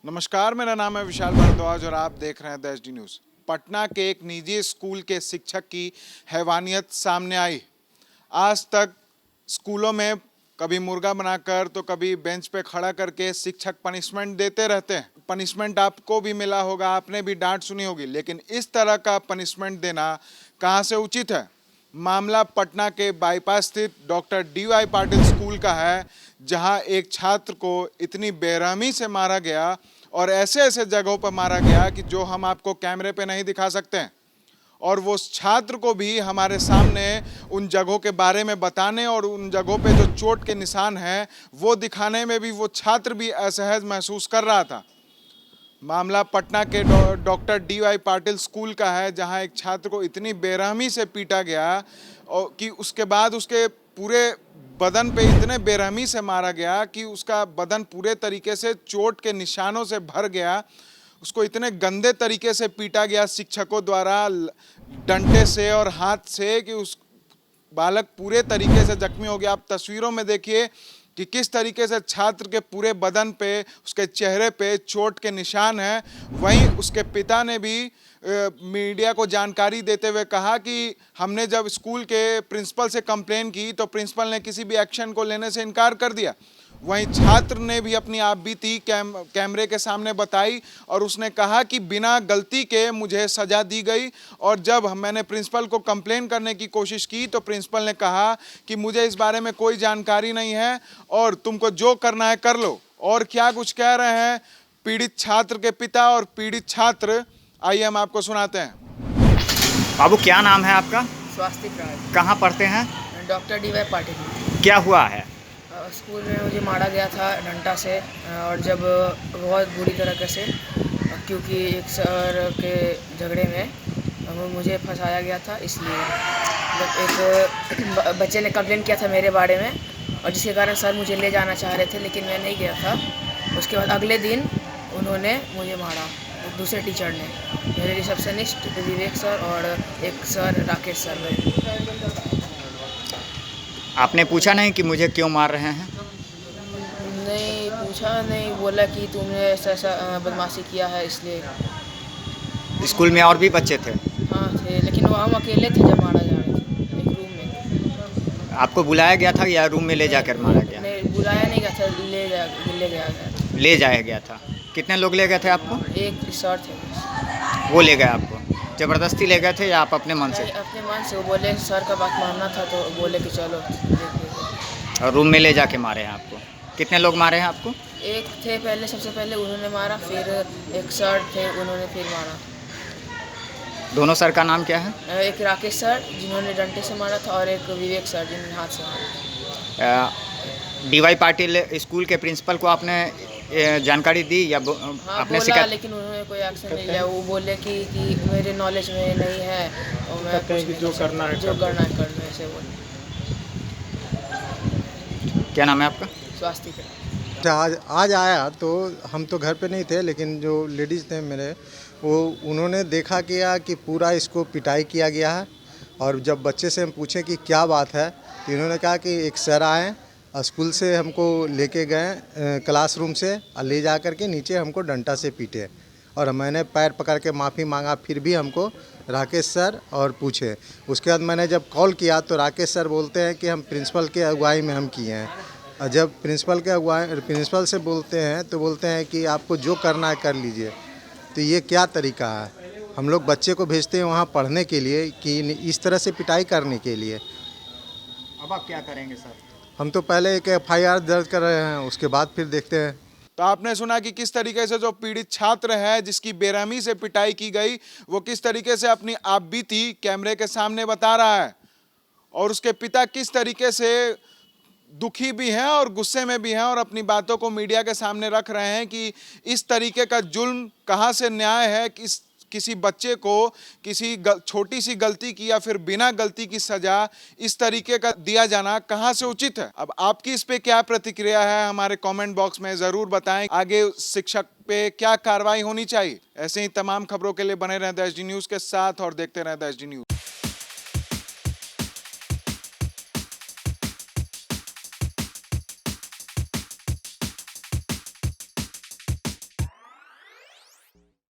नमस्कार, मेरा नाम है विशाल भारद्वाज और आप देख रहे हैं द एचडी न्यूज़। पटना के एक निजी स्कूल के शिक्षक की हैवानियत सामने आई। आज तक स्कूलों में कभी मुर्गा बनाकर तो कभी बेंच पे खड़ा करके शिक्षक पनिशमेंट देते रहते हैं। पनिशमेंट आपको भी मिला होगा, आपने भी डांट सुनी होगी, लेकिन इस तरह का पनिशमेंट देना कहाँ से उचित है। मामला पटना के बाईपास स्थित डॉक्टर डी.वाई. पाटिल स्कूल का है, जहां एक छात्र को इतनी बेरहमी से मारा गया और ऐसे ऐसे जगहों पर मारा गया कि जो हम आपको कैमरे पे नहीं दिखा सकते हैं। और वो छात्र को भी हमारे सामने उन जगहों के बारे में बताने और उन जगहों पे जो चोट के निशान हैं वो दिखाने में भी वो छात्र भी असहज महसूस कर रहा था। मामला पटना के डॉक्टर डी.वाई. पाटिल स्कूल का है, जहां एक छात्र को इतनी बेरहमी से पीटा गया और कि उसके बाद उसके पूरे बदन पे इतने बेरहमी से मारा गया कि उसका बदन पूरे तरीके से चोट के निशानों से भर गया। उसको इतने गंदे तरीके से पीटा गया शिक्षकों द्वारा, डंडे से और हाथ से, कि उस बालक पूरे तरीके से जख्मी हो गया। आप तस्वीरों में देखिए कि किस तरीके से छात्र के पूरे बदन पे, उसके चेहरे पे चोट के निशान हैं। वहीं उसके पिता ने भी मीडिया को जानकारी देते हुए कहा कि हमने जब स्कूल के प्रिंसिपल से कंप्लेन की तो प्रिंसिपल ने किसी भी एक्शन को लेने से इनकार कर दिया। वहीं छात्र ने भी अपनी आपबीती कैमरे के सामने बताई और उसने कहा कि बिना गलती के मुझे सज़ा दी गई, और जब मैंने प्रिंसिपल को कंप्लेन करने की कोशिश की तो प्रिंसिपल ने कहा कि मुझे इस बारे में कोई जानकारी नहीं है और तुमको जो करना है कर लो। और क्या कुछ कह रहे हैं पीड़ित छात्र के पिता और पीड़ित छात्र, आइए हम आपको सुनाते हैं। बाबू, क्या नाम है आपका? स्वास्तिक राय। कहाँ पढ़ते हैं? Doctor D Y. पाटिल। क्या हुआ है? स्कूल में मुझे मारा गया था डंडा से, और जब बहुत बुरी तरीके से, क्योंकि एक सर के झगड़े में मुझे फंसाया गया था। इसलिए जब एक बच्चे ने कंप्लेन किया था मेरे बारे में, और जिसके कारण सर मुझे ले जाना चाह रहे थे, लेकिन मैं नहीं गया था। उसके बाद अगले दिन उन्होंने मुझे मारा, दूसरे टीचर ने, मेरे रिसेप्शनिस्ट विवेक सर और एक सर राकेश सर। आपने पूछा नहीं कि मुझे क्यों मार रहे हैं? नहीं पूछा, नहीं, बोला कि तुमने ऐसा ऐसा बदमाशी किया है इसलिए। स्कूल में और भी बच्चे थे? हाँ थे, लेकिन वो हम अकेले थे जब मारा जा रहे थे, एक रूम में। आपको बुलाया गया था या रूम में ले जाकर मारा गया? नहीं, बुलाया नहीं गया था, ले गया था। ले जाया गया था। कितने लोग ले गए थे आपको? एक सर थे बस। वो ले गए आपको? ज़बरदस्ती ले गए थे या आप अपने मन से? नहीं, अपने मन से। वो बोले सर का बात मानना था तो बोले कि चलो और रूम में ले जाके मारे हैं आपको? कितने लोग मारे हैं आपको? एक थे पहले, सबसे पहले उन्होंने मारा, फिर एक सर थे, उन्होंने फिर मारा। दोनों सर का नाम क्या है? एक राकेश सर जिन्होंने डंडे से मारा था, और एक विवेक सर जिन्होंने हाथ से मारा। डी.वाई. पाटिल स्कूल के प्रिंसिपल को आपने जानकारी दी या हाँ, आपने बोला, शिकायत? लेकिन उन्होंने कोई एक्शन नहीं लिया। वो बोले कि मेरे नॉलेज में नहीं है और मैं कुछ जो करना है कर लो, ऐसे बोले। क्या नाम है आपका? स्वास्तिक। आज आया तो हम तो घर पे नहीं थे, लेकिन जो लेडीज़ थे मेरे, वो उन्होंने देखा किया कि पूरा इसको पिटाई किया गया है। और जब बच्चे से हम पूछे कि क्या बात है, तो इन्होंने कहा कि एक सर आए स्कूल से, हमको लेके गए क्लासरूम से, और ले जा कर के नीचे हमको डंडा से पीटे। और मैंने पैर पकड़ के माफ़ी मांगा, फिर भी हमको राकेश सर और पूछे। उसके बाद मैंने जब कॉल किया तो राकेश सर बोलते हैं कि हम प्रिंसिपल के अगुवाई में हम किए हैं। और जब प्रिंसिपल से बोलते हैं तो बोलते हैं कि आपको जो करना है कर लीजिए। तो ये क्या तरीका है? हम लोग बच्चे को भेजते हैं वहाँ पढ़ने के लिए कि इस तरह से पिटाई करने के लिए। अब आप क्या करेंगे सर? हम तो पहले एक FIR दर्ज कर रहे हैं, उसके बाद फिर देखते हैं। तो आपने सुना कि किस तरीके से जो पीड़ित छात्र है जिसकी बेरहमी से पिटाई की गई, वो किस तरीके से अपनी आपबीती कैमरे के सामने बता रहा है, और उसके पिता किस तरीके से दुखी भी हैं और गुस्से में भी हैं और अपनी बातों को मीडिया के सामने रख रहे हैं कि इस तरीके का जुल्म कहाँ से न्याय है कि किसी बच्चे को किसी छोटी सी गलती की या फिर बिना गलती की सजा इस तरीके का दिया जाना कहाँ से उचित है। अब आपकी इस पे क्या प्रतिक्रिया है, हमारे कमेंट बॉक्स में ज़रूर बताएं। आगे शिक्षक पे क्या कार्रवाई होनी चाहिए। ऐसे ही तमाम खबरों के लिए बने रहें द एचडी न्यूज़ के साथ और देखते रहें द एचडी न्यूज़।